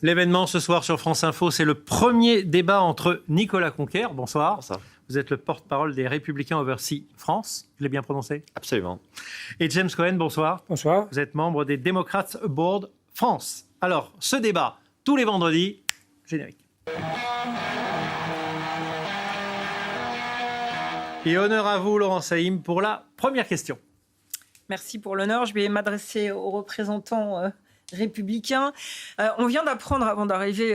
L'événement ce soir sur France Info, c'est le premier débat entre Nicolas Conquer, bonsoir. Bonsoir. Vous êtes le porte-parole des Républicains Overseas France, je l'ai bien prononcé? Absolument. Et James Cohen, bonsoir. Bonsoir. Vous êtes membre des Democrats Board France. Alors, ce débat, tous les vendredis, générique. Et honneur à vous, Laurent Saïm, pour la première question. Merci pour l'honneur. Je vais m'adresser aux représentants républicains. On vient d'apprendre, avant d'arriver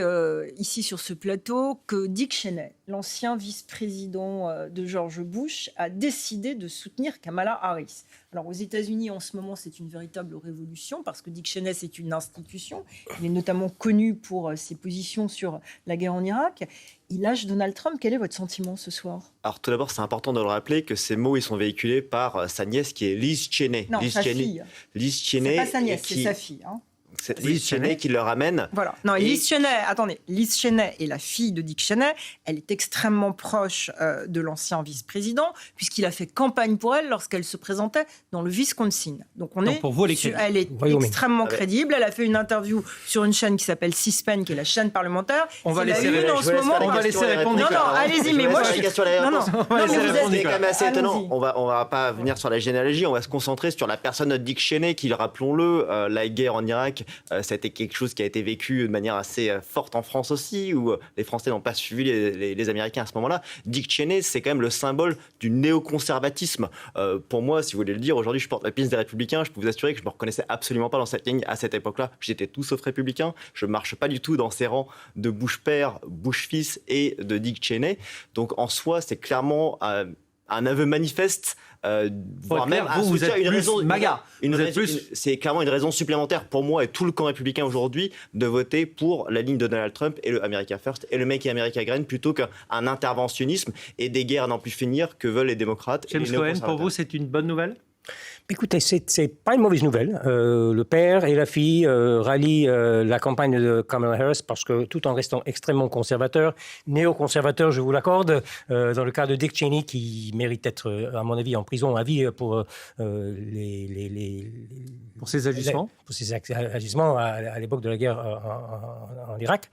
ici sur ce plateau, que Dick Cheney, l'ancien vice-président de George Bush, a décidé de soutenir Kamala Harris. Alors aux États-Unis, en ce moment, c'est une véritable révolution parce que Dick Cheney, c'est une institution. Il est notamment connu pour ses positions sur la guerre en Irak. Il lâche Donald Trump. Quel est votre sentiment ce soir? Alors tout d'abord, c'est important de le rappeler que ces mots ils sont véhiculés par sa nièce qui est Liz Cheney. Non, sa fille. Liz Cheney. C'est pas sa nièce, c'est sa fille. C'est Liz Cheney qui le ramène. Voilà. Non, Liz Cheney, attendez, Liz Cheney est la fille de Dick Cheney. Elle est extrêmement proche de l'ancien vice-président, puisqu'il a fait campagne pour elle lorsqu'elle se présentait dans le Wisconsin. Donc pour vous, elle est extrêmement crédible. Elle a fait une interview sur une chaîne qui s'appelle C-SPAN, qui est la chaîne parlementaire. On va laisser répondre. Non, allez-y, mais moi je... C'est quand même assez étonnant. On va pas venir sur la généalogie, on va se concentrer sur la personne de Dick Cheney, qui, rappelons-le, la guerre en Irak, ça a été quelque chose qui a été vécu de manière assez forte en France aussi, où les Français n'ont pas suivi les Américains à ce moment-là. Dick Cheney, c'est quand même le symbole du néoconservatisme. Pour moi, si vous voulez le dire, aujourd'hui, je porte la piste des Républicains. Je peux vous assurer que je ne me reconnaissais absolument pas dans cette ligne à cette époque-là. J'étais tout sauf républicain. Je ne marche pas du tout dans ces rangs de Bush père, Bush fils et de Dick Cheney. Donc, en soi, c'est clairement un aveu manifeste, voire même vous êtes une raison MAGA. C'est clairement une raison supplémentaire pour moi et tout le camp républicain aujourd'hui de voter pour la ligne de Donald Trump et le America First et le Make America Great plutôt qu'un interventionnisme et des guerres à n'en plus finir que veulent les démocrates. James Cohen, pour vous, c'est une bonne nouvelle? Écoutez, c'est pas une mauvaise nouvelle. Le père et la fille rallient la campagne de Kamala Harris parce que tout en restant extrêmement conservateur, néoconservateur, je vous l'accorde, dans le cas de Dick Cheney qui mérite d'être, à mon avis, en prison à vie pour pour ses agissements. Pour ses agissements à l'époque de la guerre en Irak,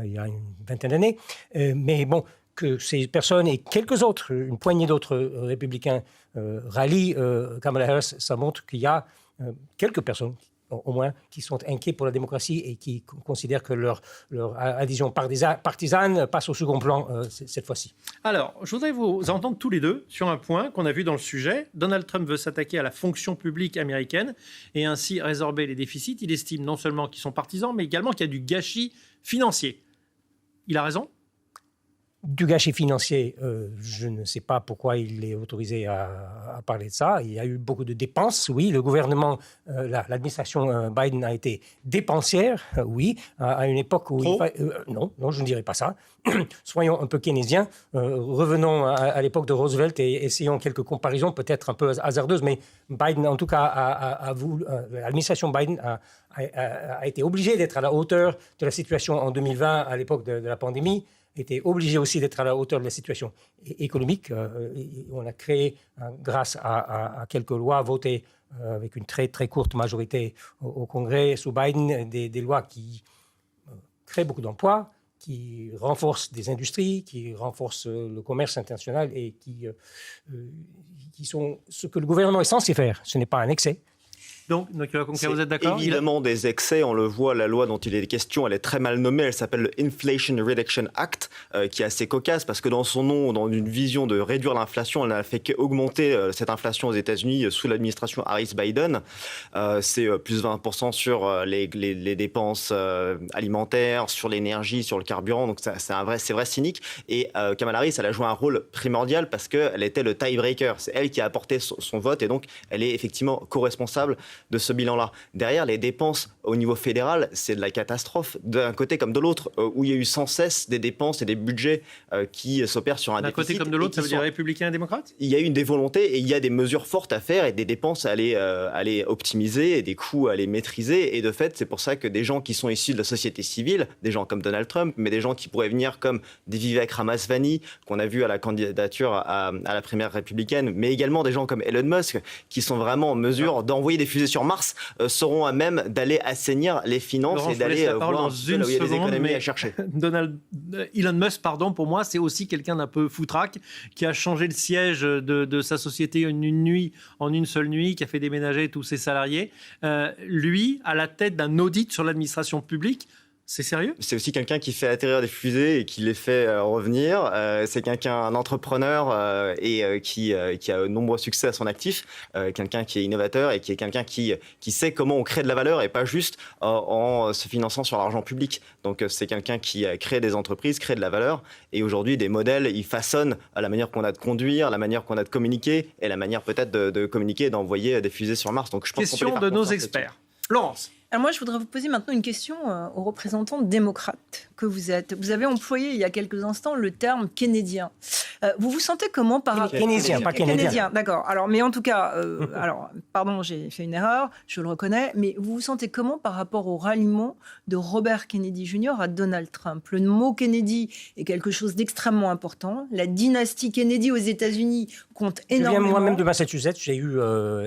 il y a une vingtaine d'années. Mais bon, que ces personnes et quelques autres, une poignée d'autres républicains rallient Kamala Harris, ça montre qu'il y a quelques personnes, au moins, qui sont inquiets pour la démocratie et qui considèrent que leur adhésion partisane passe au second plan cette fois-ci. Alors, je voudrais vous entendre tous les deux sur un point qu'on a vu dans le sujet. Donald Trump veut s'attaquer à la fonction publique américaine et ainsi résorber les déficits. Il estime non seulement qu'ils sont partisans, mais également qu'il y a du gâchis financier. Il a raison ? Du gâchis financier, je ne sais pas pourquoi il est autorisé à parler de ça. Il y a eu beaucoup de dépenses, oui. Le gouvernement, l'administration Biden a été dépensière, oui, à une époque où... non, je ne dirais pas ça. Soyons un peu keynésiens. Revenons à l'époque de Roosevelt et essayons quelques comparaisons, peut-être un peu hasardeuses, mais Biden, en tout cas, l'administration Biden a été obligée d'être à la hauteur de la situation en 2020, à l'époque de la pandémie, était obligé aussi d'être à la hauteur de la situation économique. On a créé, grâce à quelques lois votées avec une très, très courte majorité au Congrès sous Biden, des lois qui créent beaucoup d'emplois, qui renforcent des industries, qui renforcent le commerce international et qui sont ce que le gouvernement est censé faire. Ce n'est pas un excès. Donc, Nicolas Conquer, vous êtes d'accord? Évidemment des excès, on le voit, la loi dont il est question, elle est très mal nommée, elle s'appelle le Inflation Reduction Act, qui est assez cocasse parce que dans son nom, dans une vision de réduire l'inflation, elle n'a fait qu'augmenter cette inflation aux États-Unis sous l'administration Harris-Biden. C'est plus 20% sur les dépenses alimentaires, sur l'énergie, sur le carburant, donc c'est vrai cynique. Et Kamala Harris, elle a joué un rôle primordial parce qu'elle était le tiebreaker, c'est elle qui a apporté son vote et donc elle est effectivement co-responsable de ce bilan-là. Derrière, les dépenses au niveau fédéral, c'est de la catastrophe d'un côté comme de l'autre, où il y a eu sans cesse des dépenses et des budgets qui s'opèrent sur un déficit. D'un côté comme de l'autre, ça veut dire républicains et démocrates? Il y a eu des volontés et il y a des mesures fortes à faire et des dépenses à aller optimiser et des coûts à les maîtriser. Et de fait, c'est pour ça que des gens qui sont issus de la société civile, des gens comme Donald Trump, mais des gens qui pourraient venir comme des Vivek Ramaswamy, qu'on a vu à la candidature à la primaire républicaine, mais également des gens comme Elon Musk, qui sont vraiment en mesure d'envoyer des fusées sur Mars seront à même d'aller assainir les finances Laurent, et d'aller voir dans un peu une là où il y a des seconde, économies mais à chercher. Elon Musk, pour moi, c'est aussi quelqu'un d'un peu foutraque, qui a changé le siège de sa société en une seule nuit, qui a fait déménager tous ses salariés. Lui, à la tête d'un audit sur l'administration publique, c'est sérieux ? C'est aussi quelqu'un qui fait atterrir des fusées et qui les fait revenir. C'est un entrepreneur qui a de nombreux succès à son actif. Quelqu'un qui est innovateur et qui est quelqu'un qui sait comment on crée de la valeur et pas juste en se finançant sur l'argent public. Donc c'est quelqu'un qui crée des entreprises, crée de la valeur. Et aujourd'hui, des modèles, il façonne la manière qu'on a de conduire, la manière qu'on a de communiquer et la manière peut-être de communiquer et d'envoyer des fusées sur Mars. Donc je pense Question de nos experts. Laurence. Alors moi, je voudrais vous poser maintenant une question aux représentants démocrates que vous êtes. Vous avez employé il y a quelques instants le terme keynésien. Vous vous sentez comment par rapport... Keynésien, pas keynésien. D'accord. Alors, mais en tout cas, pardon, j'ai fait une erreur, je le reconnais, mais vous vous sentez comment par rapport au ralliement de Robert Kennedy Jr. à Donald Trump ? Le mot Kennedy est quelque chose d'extrêmement important. La dynastie Kennedy aux États-Unis compte énormément. Je viens moi-même de Massachusetts. J'ai eu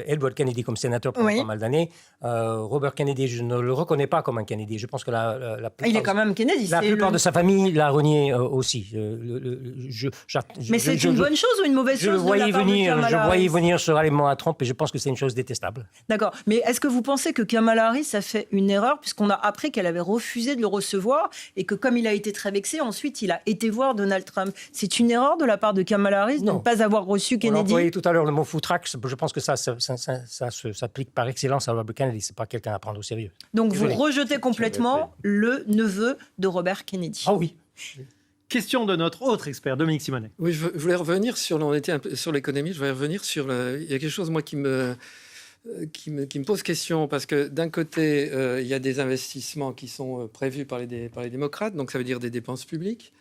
Edward Kennedy comme sénateur pendant pas mal d'années. Robert Kennedy, je ne le reconnais pas comme un Kennedy. Je pense que la plupart, il est quand même Kennedy. La plupart de sa famille l'a renié aussi. Mais c'est une bonne chose ou une mauvaise chose Je voyais venir venir ce ralliement à Trump et je pense que c'est une chose détestable. D'accord. Mais est-ce que vous pensez que Kamala Harris a fait une erreur puisqu'on a appris qu'elle avait refusé de le recevoir et que comme il a été très vexé, ensuite il a été voir Donald Trump. C'est une erreur de la part de Kamala Harris de ne pas avoir reçu Kennedy. On a employé tout à l'heure le mot foutraque. Je pense que ça s'applique par excellence à Robert Kennedy. C'est pas quelqu'un à prendre au sérieux. Donc vous rejetez complètement le neveu de Robert Kennedy. Ah oui. Question de notre autre expert, Dominique Simonet. Oui, je voulais revenir on était un peu sur l'économie, je voulais revenir sur il y a quelque chose moi qui me pose question parce que d'un côté il y a des investissements qui sont prévus par les démocrates, donc ça veut dire des dépenses publiques.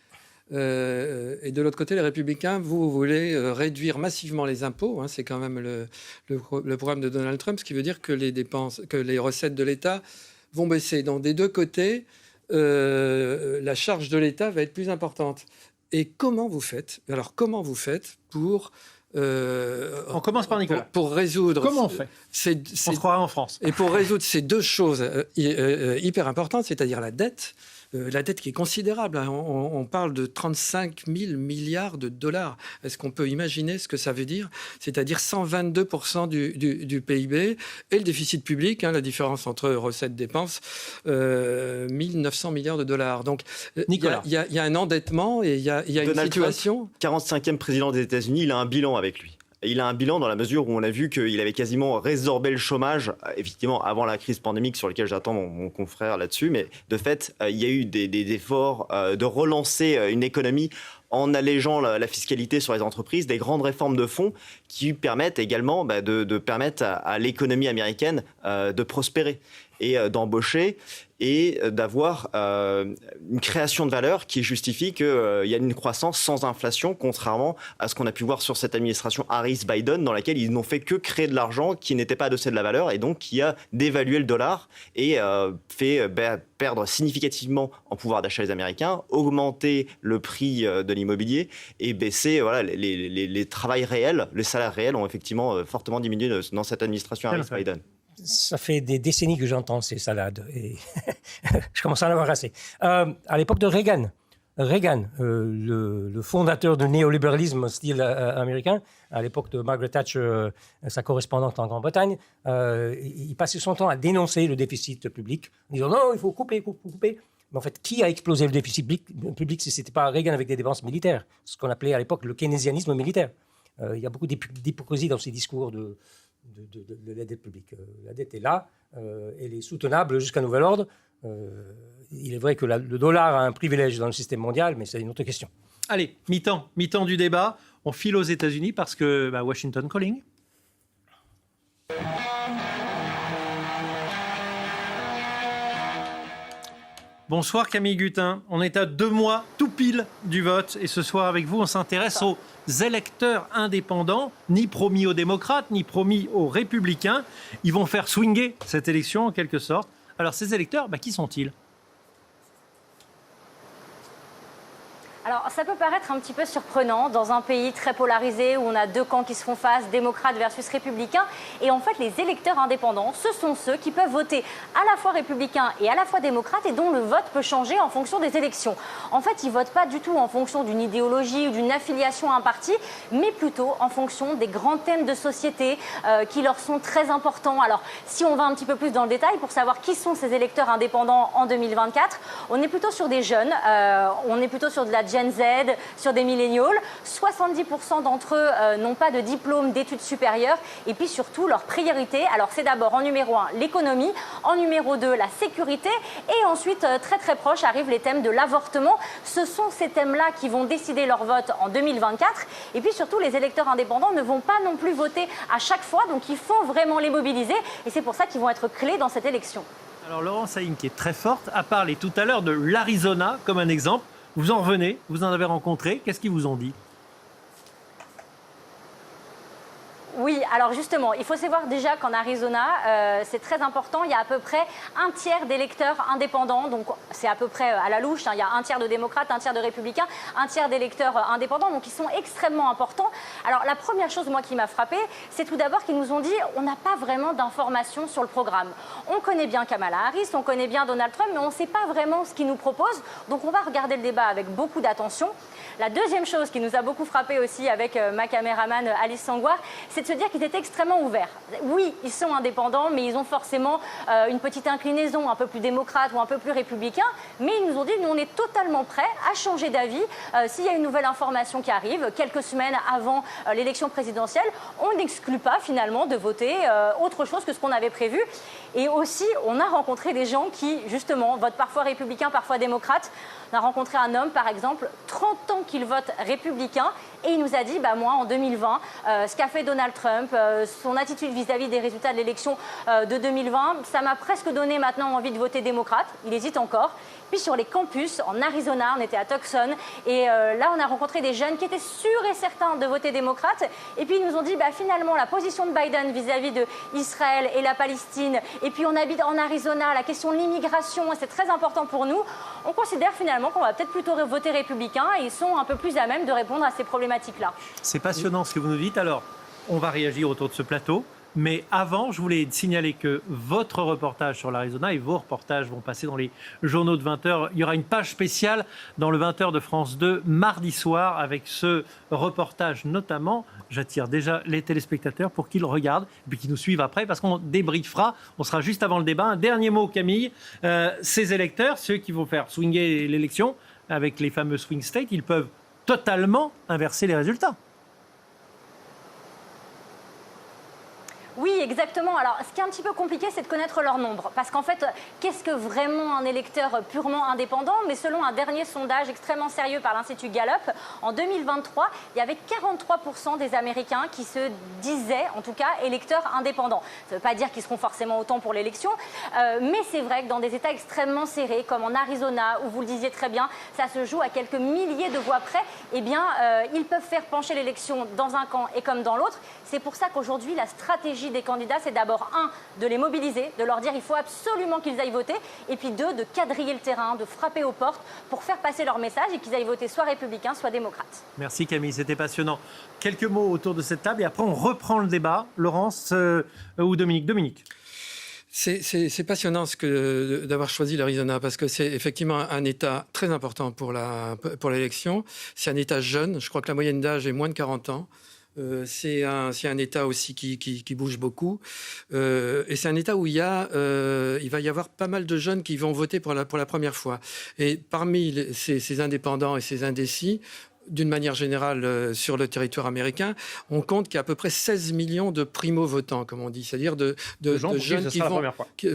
Et de l'autre côté, les Républicains, vous voulez réduire massivement les impôts. Hein, c'est quand même le programme de Donald Trump, ce qui veut dire que les recettes de l'État vont baisser. Donc des deux côtés, la charge de l'État va être plus importante. Et comment vous faites ? Alors comment vous faites pour on commence par Nicolas. Pour résoudre. Comment on fait ? On se croirait en France. Et pour résoudre ces deux choses hyper importantes, c'est-à-dire la dette qui est considérable. Hein. On parle de 35 000 milliards de dollars. Est-ce qu'on peut imaginer ce que ça veut dire ? C'est-à-dire 122% du PIB et le déficit public, hein, la différence entre recettes et dépenses, 1 900 milliards de dollars. Donc, il y a un endettement et il y a une situation... Trump, 45e président des États-Unis, il a un bilan avec lui. Il a un bilan dans la mesure où on a vu qu'il avait quasiment résorbé le chômage, effectivement, avant la crise pandémique, sur lequel j'attends mon confrère là-dessus. Mais de fait, il y a eu des efforts de relancer une économie en allégeant la fiscalité sur les entreprises, des grandes réformes de fonds qui permettent également de permettre à l'économie américaine de prospérer et d'embaucher et d'avoir une création de valeur qui justifie qu'il y a une croissance sans inflation, contrairement à ce qu'on a pu voir sur cette administration Harris-Biden, dans laquelle ils n'ont fait que créer de l'argent qui n'était pas adossé de la valeur et donc qui a dévalué le dollar et fait perdre significativement en pouvoir d'achat les Américains, augmenter le prix de l'immobilier et baisser les travails réels, les salaires réels ont effectivement fortement diminué dans cette administration Harris-Biden. Ça fait des décennies que j'entends ces salades et je commence à en avoir assez. À l'époque de Reagan, le fondateur du néolibéralisme style américain, à l'époque de Margaret Thatcher, sa correspondante en Grande-Bretagne, il passait son temps à dénoncer le déficit public, en disant non, il faut couper. Mais en fait, qui a explosé le déficit public si ce n'était pas Reagan avec des dépenses militaires, ce qu'on appelait à l'époque le keynésianisme militaire. Il y a beaucoup d'hypocrisie dans ces discours de la dette publique. La dette est là, elle est soutenable jusqu'à nouvel ordre. Il est vrai que le dollar a un privilège dans le système mondial, mais c'est une autre question. Allez, mi-temps du débat. On file aux États-Unis parce que Washington calling. Bonsoir Camille Gutin. On est à 2 mois tout pile du vote et ce soir avec vous, on s'intéresse aux électeurs indépendants, ni promis aux démocrates, ni promis aux républicains. Ils vont faire swinger cette élection en quelque sorte. Alors ces électeurs, qui sont-ils ? Alors, ça peut paraître un petit peu surprenant dans un pays très polarisé où on a deux camps qui se font face, démocrates versus républicains. Et en fait, les électeurs indépendants, ce sont ceux qui peuvent voter à la fois républicains et à la fois démocrates et dont le vote peut changer en fonction des élections. En fait, ils ne votent pas du tout en fonction d'une idéologie ou d'une affiliation à un parti, mais plutôt en fonction des grands thèmes de société qui leur sont très importants. Alors, si on va un petit peu plus dans le détail pour savoir qui sont ces électeurs indépendants en 2024, on est plutôt sur des jeunes, on est plutôt sur de la Gen Z, sur des millennials. 70% d'entre eux n'ont pas de diplôme d'études supérieures. Et puis surtout, leur priorité, alors c'est d'abord en numéro 1 l'économie, en numéro 2 la sécurité, et ensuite très très proche arrivent les thèmes de l'avortement. Ce sont ces thèmes-là qui vont décider leur vote en 2024. Et puis surtout, les électeurs indépendants ne vont pas non plus voter à chaque fois, donc il faut vraiment les mobiliser. Et c'est pour ça qu'ils vont être clés dans cette élection. Alors Laurence Saïm, qui est très forte, a parlé tout à l'heure de l'Arizona comme un exemple. Vous en revenez, vous en avez rencontré, qu'est-ce qu'ils vous ont dit ? Oui, alors justement, il faut savoir déjà qu'en Arizona, c'est très important, il y a à peu près un tiers d'électeurs indépendants, donc c'est à peu près à la louche, hein, il y a un tiers de démocrates, un tiers de républicains, un tiers d'électeurs indépendants, donc ils sont extrêmement importants. Alors la première chose, moi, qui m'a frappée, c'est tout d'abord qu'ils nous ont dit on n'a pas vraiment d'informations sur le programme. On connaît bien Kamala Harris, on connaît bien Donald Trump, mais on ne sait pas vraiment ce qu'ils nous proposent, donc on va regarder le débat avec beaucoup d'attention. La deuxième chose qui nous a beaucoup frappé aussi avec ma caméraman Alice Sangouar, c'est de se dire qu'ils étaient extrêmement ouverts. Oui, ils sont indépendants, mais ils ont forcément une petite inclinaison un peu plus démocrate ou un peu plus républicain. Mais ils nous ont dit, nous, on est totalement prêts à changer d'avis. S'il y a une nouvelle information qui arrive, quelques semaines avant l'élection présidentielle, on n'exclut pas finalement de voter autre chose que ce qu'on avait prévu. Et aussi, on a rencontré des gens qui, justement, votent parfois républicains, parfois démocrates. On a rencontré un homme, par exemple, 30 ans qu'il vote républicain, et il nous a dit, moi, en 2020, ce qu'a fait Donald Trump, son attitude vis-à-vis des résultats de l'élection de 2020, ça m'a presque donné maintenant envie de voter démocrate. Il hésite encore. Puis sur les campus, en Arizona, on était à Tucson, et là, on a rencontré des jeunes qui étaient sûrs et certains de voter démocrate. Et puis, ils nous ont dit, finalement, la position de Biden vis-à-vis de Israël et la Palestine, et puis on habite en Arizona, la question de l'immigration, c'est très important pour nous. On considère finalement qu'on va peut-être plutôt voter républicain, et ils sont un peu plus à même de répondre à ces problématiques-là. C'est passionnant ce que vous nous dites. Alors, on va réagir autour de ce plateau. Mais avant, je voulais signaler que votre reportage sur l'Arizona et vos reportages vont passer dans les journaux de 20h. Il y aura une page spéciale dans le 20h de France 2 mardi soir avec ce reportage notamment. J'attire déjà les téléspectateurs pour qu'ils regardent et puis qu'ils nous suivent après parce qu'on débriefera. On sera juste avant le débat. Un dernier mot, Camille. Ces électeurs, ceux qui vont faire swinger l'élection avec les fameux swing states, ils peuvent totalement inverser les résultats. Oui, exactement. Alors, ce qui est un petit peu compliqué, c'est de connaître leur nombre. Parce qu'en fait, qu'est-ce que vraiment un électeur purement indépendant ? Mais selon un dernier sondage extrêmement sérieux par l'Institut Gallup, en 2023, il y avait 43% des Américains qui se disaient, en tout cas, électeurs indépendants. Ça ne veut pas dire qu'ils seront forcément autant pour l'élection, mais c'est vrai que dans des États extrêmement serrés, comme en Arizona, où vous le disiez très bien, ça se joue à quelques milliers de voix près, eh bien, ils peuvent faire pencher l'élection dans un camp et comme dans l'autre. C'est pour ça qu'aujourd'hui, la stratégie des candidats, c'est d'abord, de les mobiliser, de leur dire il faut absolument qu'ils aillent voter, et puis 2, de quadriller le terrain, de frapper aux portes pour faire passer leur message et qu'ils aillent voter soit républicains, soit démocrates. Merci Camille, c'était passionnant. Quelques mots autour de cette table et après on reprend le débat. Laurence ou Dominique. C'est passionnant d'avoir choisi l'Arizona parce que c'est effectivement un État très important pour l'élection. C'est un État jeune, je crois que la moyenne d'âge est moins de 40 ans. C'est un État aussi qui bouge beaucoup. Et c'est un État où il va y avoir pas mal de jeunes qui vont voter pour la première fois. Et parmi ces indépendants et ces indécis, d'une manière générale, sur le territoire américain, on compte qu'il y a à peu près 16 millions de primo-votants, comme on dit, c'est-à-dire de jeunes qui vont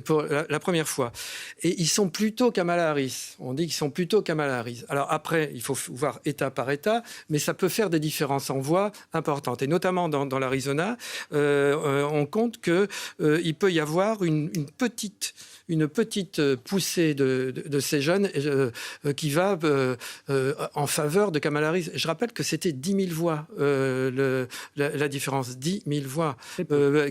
pour la première fois. Et ils sont plutôt Kamala Harris. On dit qu'ils sont plutôt Kamala Harris. Alors après, il faut voir État par État, mais ça peut faire des différences en voix importantes. Et notamment dans l'Arizona, on compte qu'il peut y avoir une petite une petite poussée de ces jeunes qui va en faveur de Kamala Harris. Je rappelle que c'était 10 000 voix, la différence, 10 000 voix.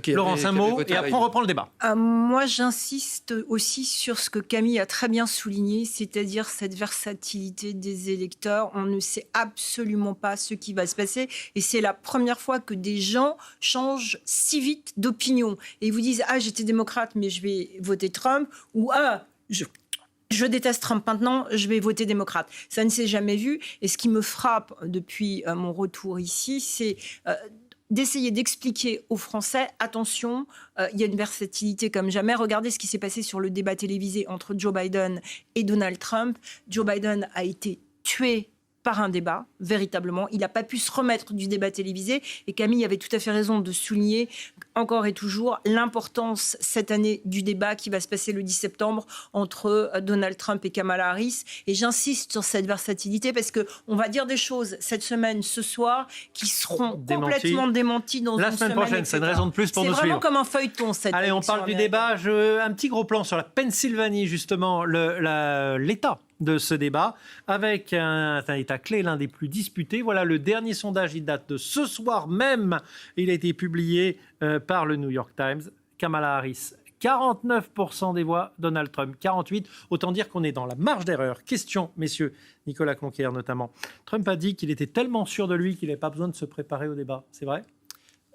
Laurence, un mot, et après on reprend le débat. Moi, j'insiste aussi sur ce que Camille a très bien souligné, c'est-à-dire cette versatilité des électeurs. On ne sait absolument pas ce qui va se passer, et c'est la première fois que des gens changent si vite d'opinion. Et ils vous disent « Ah, j'étais démocrate, mais je vais voter Trump » ou « Ah, je déteste Trump maintenant, je vais voter démocrate ». Ça ne s'est jamais vu. Et ce qui me frappe depuis mon retour ici, c'est d'essayer d'expliquer aux Français, attention, il y a une versatilité comme jamais. Regardez ce qui s'est passé sur le débat télévisé entre Joe Biden et Donald Trump. Joe Biden a été tué par un débat, véritablement. Il n'a pas pu se remettre du débat télévisé. Et Camille avait tout à fait raison de souligner, encore et toujours, l'importance cette année du débat qui va se passer le 10 septembre entre Donald Trump et Kamala Harris. Et j'insiste sur cette versatilité parce qu'on va dire des choses cette semaine, ce soir, qui seront complètement démenties dans la une semaine prochaine. C'est une raison de plus pour nous suivre. C'est vraiment comme un feuilleton cette Allez, on parle du débat. Un petit gros plan sur la Pennsylvanie, justement, l'état de ce débat, avec un état clé, l'un des plus disputés. Voilà, le dernier sondage, il date de ce soir même. Il a été publié par le New York Times. Kamala Harris, 49% des voix, Donald Trump, 48%. Autant dire qu'on est dans la marge d'erreur. Question, messieurs, Nicolas Conquier notamment. Trump a dit qu'il était tellement sûr de lui qu'il n'avait pas besoin de se préparer au débat. C'est vrai ?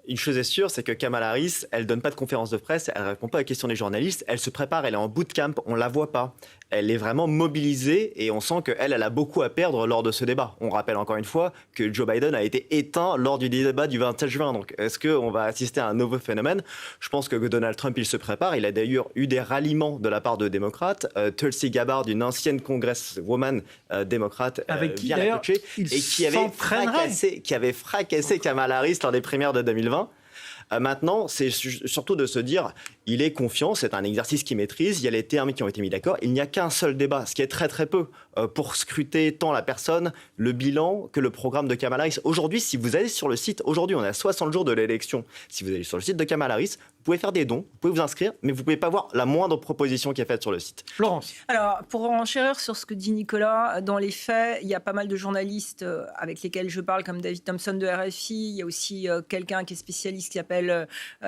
Une chose est sûre, c'est que Kamala Harris, elle donne pas de conférence de presse, elle répond pas aux questions des journalistes, elle se prépare, elle est en bootcamp, on la voit pas. Elle est vraiment mobilisée et on sent qu'elle a beaucoup à perdre lors de ce débat. On rappelle encore une fois que Joe Biden a été éteint lors du débat du 27 juin. Donc est-ce qu'on va assister à un nouveau phénomène ? Je pense que Donald Trump, il se prépare. Il a d'ailleurs eu des ralliements de la part de démocrates. Tulsi Gabbard, une ancienne congresswoman démocrate, avec qui vient la coacher et qui avait fracassé Kamala Harris lors des primaires de 2020. Maintenant, c'est surtout de se dire, il est confiant, c'est un exercice qu'il maîtrise, il y a les termes qui ont été mis d'accord, il n'y a qu'un seul débat, ce qui est très très peu pour scruter tant la personne, le bilan que le programme de Kamala Harris. Aujourd'hui, si vous allez sur le site, aujourd'hui on est à 60 jours de l'élection, si vous allez sur le site de Kamala Harris, vous pouvez faire des dons, vous pouvez vous inscrire, mais vous ne pouvez pas voir la moindre proposition qui est faite sur le site. Florence. Alors, pour enchérir sur ce que dit Nicolas, dans les faits, il y a pas mal de journalistes avec lesquels je parle, comme David Thompson de RFI, il y a aussi quelqu'un qui est spécialiste qui s'appelle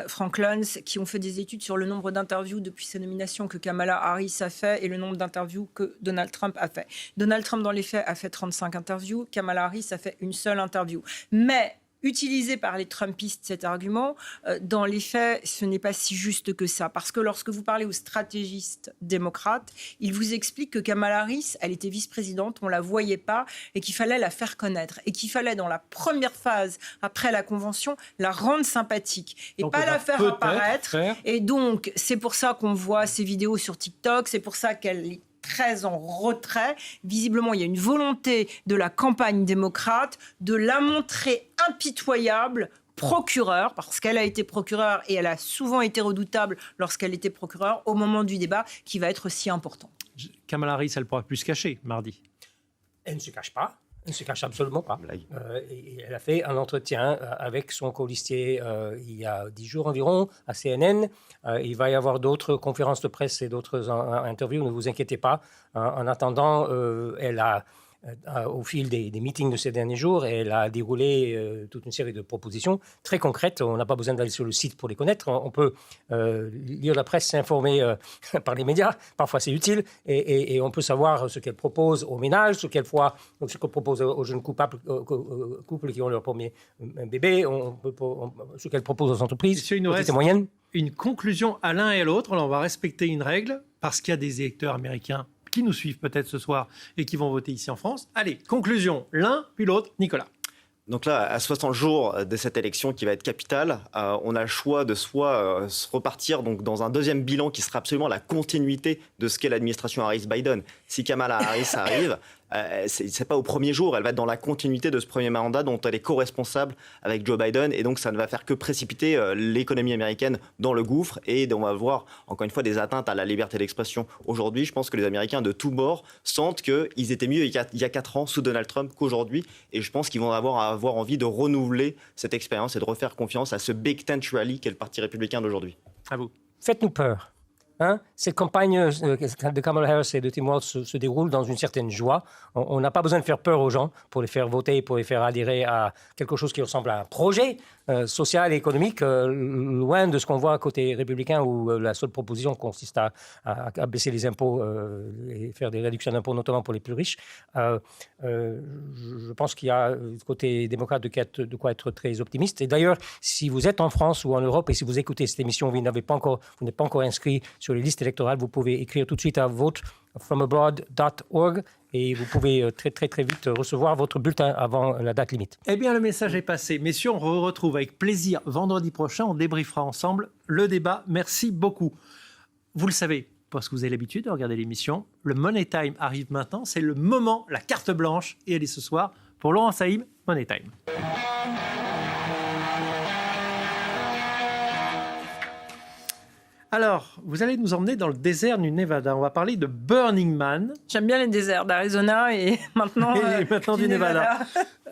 Frank Luntz, qui ont fait des études sur le nombre d'interviews depuis sa nomination que Kamala Harris a fait et le nombre d'interviews que Donald Trump a fait. Donald Trump, dans les faits, a fait 35 interviews, Kamala Harris a fait une seule interview. Mais utilisé par les Trumpistes, cet argument, dans les faits, ce n'est pas si juste que ça. Parce que lorsque vous parlez aux stratégistes démocrates, ils vous expliquent que Kamala Harris, elle était vice-présidente, on ne la voyait pas, et qu'il fallait la faire connaître. Et qu'il fallait, dans la première phase, après la convention, la rendre sympathique. Et donc, pas la faire apparaître. Et donc, c'est pour ça qu'on voit ces vidéos sur TikTok, c'est pour ça qu'elle est très en retrait. Visiblement, il y a une volonté de la campagne démocrate de la montrer impitoyable procureur, parce qu'elle a été procureure et elle a souvent été redoutable lorsqu'elle était procureure au moment du débat qui va être si important. Kamala Harris, elle ne pourra plus se cacher mardi. Elle ne se cache pas. Elle ne se cache absolument pas. Elle a fait un entretien avec son colistier il y a 10 jours environ à CNN. Il va y avoir d'autres conférences de presse et d'autres interviews, ne vous inquiétez pas. En attendant, elle a, au fil des meetings de ces derniers jours, elle a déroulé toute une série de propositions très concrètes. On n'a pas besoin d'aller sur le site pour les connaître. On peut lire la presse, s'informer par les médias. Parfois, c'est utile. Et on peut savoir ce qu'elle propose aux ménages, ce qu'elle propose aux jeunes couples qui ont leur premier bébé, ce qu'elle propose aux entreprises, aux petites et moyennes. Une conclusion à l'un et à l'autre. Là, on va respecter une règle parce qu'il y a des électeurs américains qui nous suivent peut-être ce soir et qui vont voter ici en France. Allez, conclusion, l'un puis l'autre. Nicolas. Donc là, à 60 jours de cette élection qui va être capitale, on a le choix de soit se repartir donc, dans un deuxième bilan qui sera absolument la continuité de ce qu'est l'administration Harris-Biden. Si Kamala Harris arrive, c'est pas au premier jour, elle va être dans la continuité de ce premier mandat dont elle est co-responsable avec Joe Biden, et donc ça ne va faire que précipiter l'économie américaine dans le gouffre, et on va voir encore une fois des atteintes à la liberté d'expression. Aujourd'hui, je pense que les Américains de tous bords sentent qu'ils étaient mieux il y a 4 ans sous Donald Trump qu'aujourd'hui, et je pense qu'ils vont avoir envie de renouveler cette expérience et de refaire confiance à ce Big Tent Rally qu'est le Parti républicain d'aujourd'hui. À vous. Faites-nous peur. Cette campagne de Kamala Harris et de Tim Walz se déroule dans une certaine joie. On n'a pas besoin de faire peur aux gens pour les faire voter, pour les faire adhérer à quelque chose qui ressemble à un projet social et économique, loin de ce qu'on voit côté républicain où la seule proposition consiste à baisser les impôts et faire des réductions d'impôts, notamment pour les plus riches. Je pense qu'il y a côté démocrate de quoi être très optimiste. Et d'ailleurs, si vous êtes en France ou en Europe et si vous écoutez cette émission, vous n'êtes pas encore inscrit sur les listes électorales, vous pouvez écrire tout de suite à votefromabroad.org et vous pouvez très, très, très vite recevoir votre bulletin avant la date limite. Eh bien, le message est passé. Messieurs, on se retrouve avec plaisir vendredi prochain. On débriefera ensemble le débat. Merci beaucoup. Vous le savez, parce que vous avez l'habitude de regarder l'émission, le Money Time arrive maintenant. C'est le moment, la carte blanche. Et elle est ce soir pour Laurent Saïm, Money Time. Alors, vous allez nous emmener dans le désert du Nevada. On va parler de Burning Man. J'aime bien les déserts d'Arizona et maintenant, du Nevada.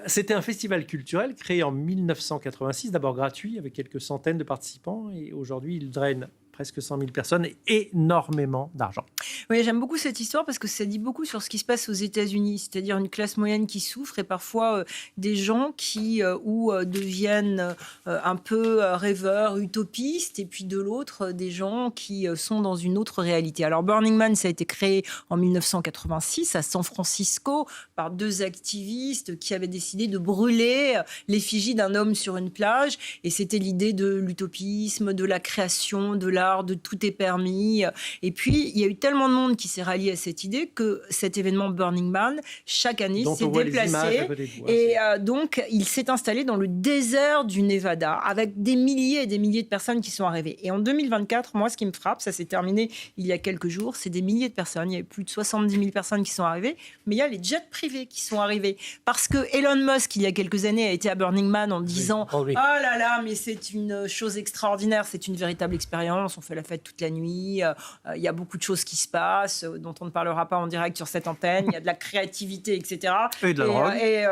C'était un festival culturel créé en 1986, d'abord gratuit, avec quelques centaines de participants. Et aujourd'hui, il draine presque 100 000 personnes et énormément d'argent. Oui, j'aime beaucoup cette histoire parce que ça dit beaucoup sur ce qui se passe aux États-Unis, c'est-à-dire une classe moyenne qui souffre et parfois des gens qui deviennent un peu rêveurs, utopistes, et puis de l'autre, des gens qui sont dans une autre réalité. Alors Burning Man, ça a été créé en 1986 à San Francisco par deux activistes qui avaient décidé de brûler l'effigie d'un homme sur une plage, et c'était l'idée de l'utopisme, de la création, de l'art, de tout est permis. Et puis, il y a eu tellement de monde qui s'est rallié à cette idée que cet événement Burning Man, chaque année, s'est déplacé. Et donc, il s'est installé dans le désert du Nevada avec des milliers et des milliers de personnes qui sont arrivées. Et en 2024, moi, ce qui me frappe, ça s'est terminé il y a quelques jours, c'est des milliers de personnes. Il y a plus de 70 000 personnes qui sont arrivées, mais il y a les jets privés qui sont arrivés. Parce que Elon Musk, il y a quelques années, a été à Burning Man en disant « Oh là là, mais c'est une chose extraordinaire, c'est une véritable expérience. On fait la fête toute la nuit, il y a beaucoup de choses qui se passent, dont on ne parlera pas en direct sur cette antenne, il y a de la créativité, etc. Et de la drogue. Et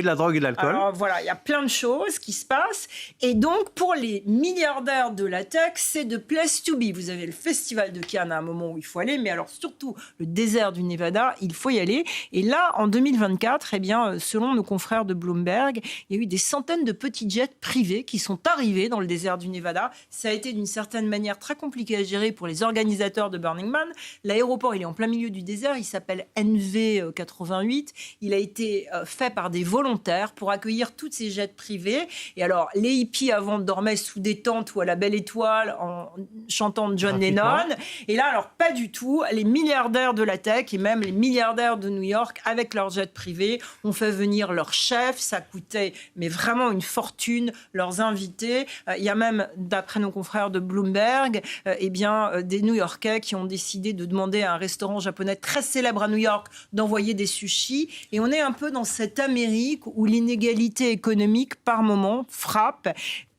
de la drogue et de l'alcool. Alors voilà, il y a plein de choses qui se passent. Et donc, pour les milliardaires de la tech, c'est the place to be. Vous avez le festival de Cannes à un moment où il faut aller, mais alors surtout le désert du Nevada, il faut y aller. Et là, en 2024, eh bien, selon nos confrères de Bloomberg, il y a eu des centaines de petits jets privés qui sont arrivés dans le désert du Nevada. Ça a été d'une certaine manière très compliqué à gérer pour les organisateurs de Burning Man. L'aéroport, il est en plein milieu du désert, il s'appelle NV88. Il a été fait par des volontaires pour accueillir tous ces jets privés. Et alors, les hippies avant dormaient sous des tentes ou à la belle étoile en chantant John Lennon. Et là, alors pas du tout. Les milliardaires de la tech et même les milliardaires de New York, avec leurs jets privés, ont fait venir leurs chefs. Ça coûtait mais vraiment une fortune, leurs invités. Il y a même, d'après nos confrères de Bloomberg, des New-Yorkais qui ont décidé de demander à un restaurant japonais très célèbre à New York d'envoyer des sushis. Et on est un peu dans cette Amérique où l'inégalité économique, par moment, frappe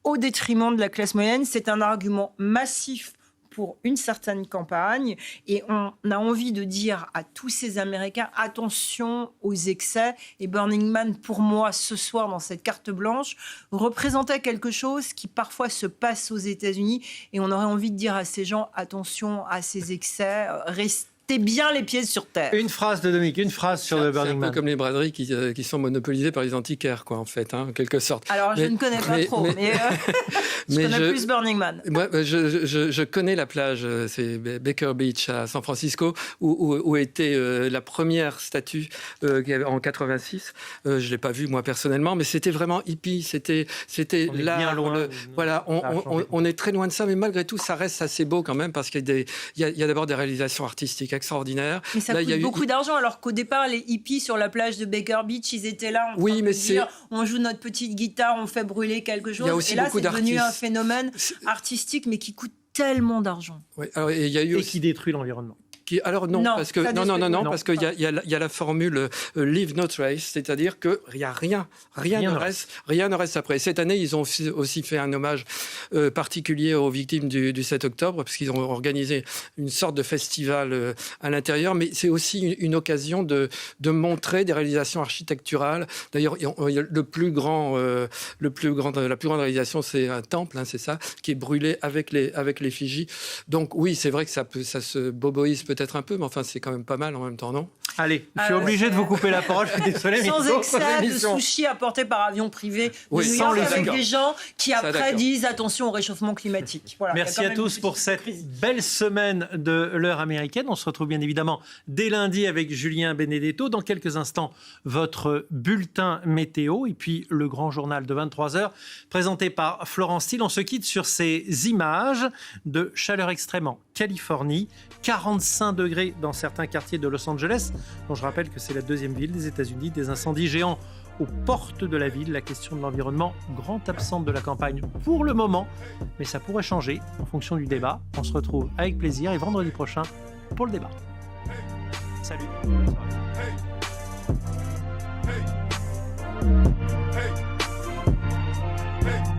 au détriment de la classe moyenne. C'est un argument massif pour une certaine campagne, et on a envie de dire à tous ces Américains, attention aux excès. Et Burning Man, pour moi, ce soir, dans cette carte blanche, représentait quelque chose qui parfois se passe aux États-Unis, et on aurait envie de dire à ces gens, attention à ces excès, restez bien les pieds sur terre. Une phrase de Dominique, une phrase sur le Burning Man. C'est un peu comme les braderies qui sont monopolisées par les antiquaires, quoi, en fait, en quelque sorte. Alors, je ne connais pas trop, mais je connais plus Burning Man. Moi, je connais la plage, c'est Baker Beach à San Francisco, où était la première statue en 86. Je ne l'ai pas vue, moi, personnellement, mais c'était vraiment hippie. C'était là. Bien loin. Voilà, on est très loin de ça, mais malgré tout, ça reste assez beau quand même, parce qu'il y a d'abord des réalisations artistiques extraordinaire. Mais ça coûte beaucoup d'argent, alors qu'au départ, les hippies sur la plage de Baker Beach, ils étaient là en train de dire, on joue notre petite guitare, on fait brûler quelque chose. Et là, c'est devenu un phénomène artistique, mais qui coûte tellement d'argent. Oui, alors, et qui détruit l'environnement. Alors non, parce que non. parce qu'il y a la formule leave no trace, c'est-à-dire que il y a rien ne reste après. Cette année, ils ont aussi fait un hommage particulier aux victimes du 7 octobre, parce qu'ils ont organisé une sorte de festival à l'intérieur, mais c'est aussi une occasion de montrer des réalisations architecturales. D'ailleurs, la plus grande réalisation, c'est un temple, c'est ça, qui est brûlé avec l'effigie. Donc oui, c'est vrai que ça se boboise peut-être un peu, mais enfin, c'est quand même pas mal en même temps, non ? Allez, je suis obligé de vous couper la parole, je suis désolé. Sans excès de sushis apportés par avion privé, oui, New York, avec des gens qui après disent attention au réchauffement climatique. Voilà, merci à tous pour cette belle semaine de l'heure américaine. On se retrouve bien évidemment dès lundi avec Julien Benedetto. Dans quelques instants, votre bulletin météo et puis le grand journal de 23h présenté par Florence Thiel. On se quitte sur ces images de chaleur extrême en Californie, 45 degrés dans certains quartiers de Los Angeles, dont je rappelle que c'est la deuxième ville des États-Unis, des incendies géants aux portes de la ville. La question de l'environnement, grande absente de la campagne pour le moment, mais ça pourrait changer en fonction du débat. On se retrouve avec plaisir et vendredi prochain pour le débat. Salut.